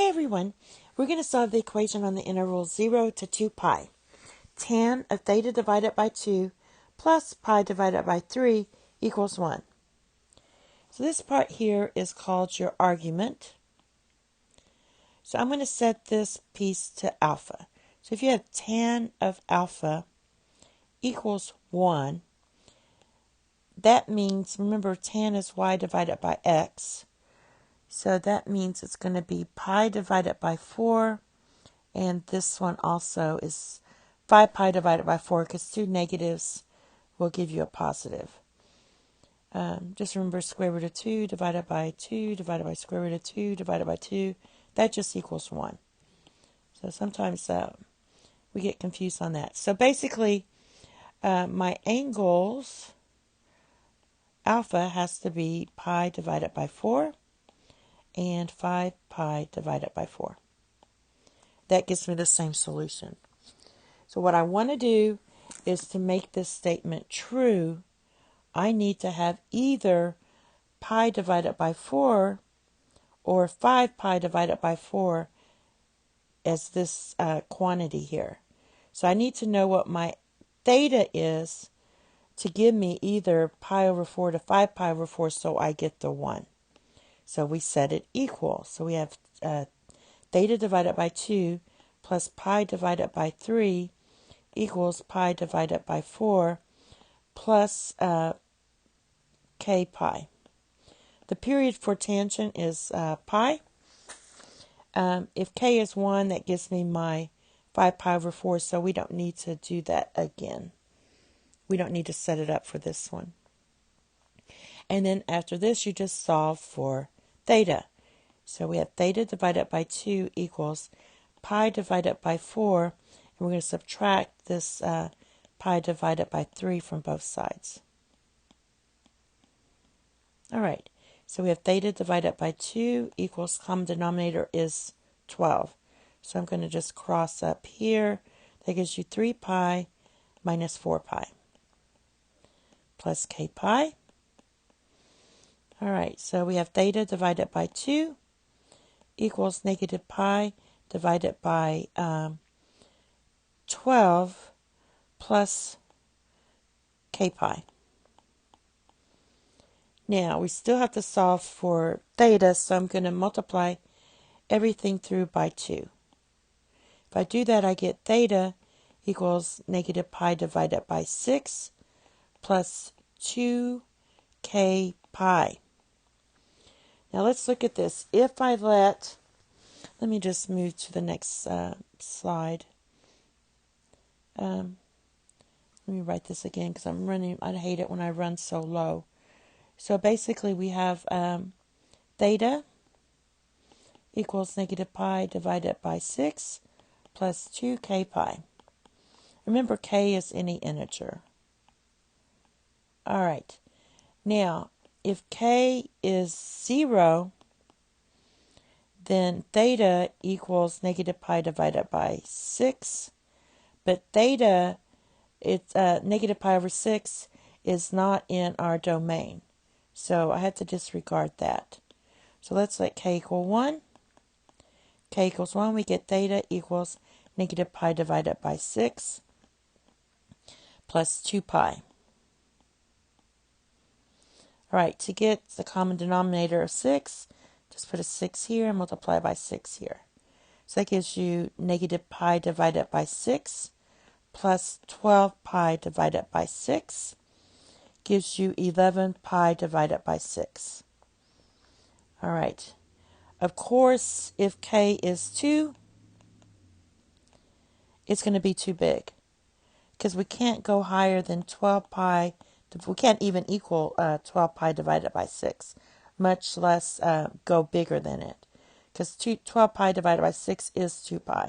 Hey everyone, we're going to solve the equation on the interval 0 to 2 pi. Tan of theta divided by 2 plus pi divided by 3 equals 1. So this part here is called your argument. So I'm going to set this piece to alpha. So if you have tan of alpha equals 1, that means, remember, tan is y divided by x. So that means it's going to be pi divided by 4. And this one also is 5 pi divided by 4 because two negatives will give you a positive. Just remember square root of 2 divided by 2 divided by square root of 2 divided by 2. That just equals 1. So sometimes we get confused on that. So basically, my angles, alpha has to be pi divided by 4 and 5 pi divided by 4. That gives me the same solution. So what I want to do is to make this statement true, I need to have either pi divided by 4 or 5 pi divided by 4 as this quantity here. So I need to know what my theta is to give me either pi over 4 to 5 pi over 4 so I get the 1. So we set it equal. So we have theta divided by 2 plus pi divided by 3 equals pi divided by 4 plus k pi. The period for tangent is pi. If k is 1, that gives me my 5 pi over 4, so we don't need to do that again. We don't need to set it up for this one. And then after this, you just solve for theta. So we have theta divided by 2 equals pi divided by 4, and we're going to subtract this pi divided by 3 from both sides. All right, so we have theta divided by 2 equals common denominator is 12. So I'm going to just cross up here. That gives you 3 pi minus 4 pi plus k pi. All right, so we have theta divided by 2 equals negative pi divided by 12 plus k pi. Now, we still have to solve for theta, so I'm going to multiply everything through by 2. If I do that, I get theta equals negative pi divided by 6 plus 2k pi. Now, let's look at this. If I let me just move to the next slide. Let me write this again because I'm running. I hate it when I run so low. So basically we have theta equals negative pi divided by 6 plus 2k pi. Remember, k is any integer. All right. Now, if k is 0, then theta equals negative pi divided by 6. But theta, it's negative pi over 6 is not in our domain. So I had to disregard that. So let's let k equal 1. K equals 1, we get theta equals negative pi divided by 6 plus 2 pi. All right, to get the common denominator of 6, just put a 6 here and multiply by 6 here. So that gives you negative pi divided by 6 plus 12 pi divided by 6 gives you 11 pi divided by 6. All right. Of course, if k is 2, it's going to be too big because we can't go higher than 12 pi. We can't even equal 12 pi divided by 6, much less go bigger than it, because 12 pi divided by 6 is 2 pi,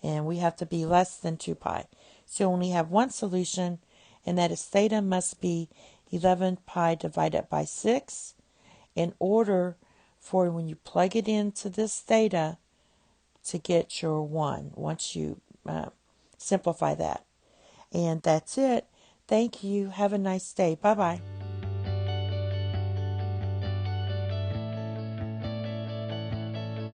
and we have to be less than 2 pi. So we only have one solution, and that is theta must be 11 pi divided by 6 in order for when you plug it into this theta to get your 1 once you simplify that. And that's it. Thank you. Have a nice day. Bye-bye.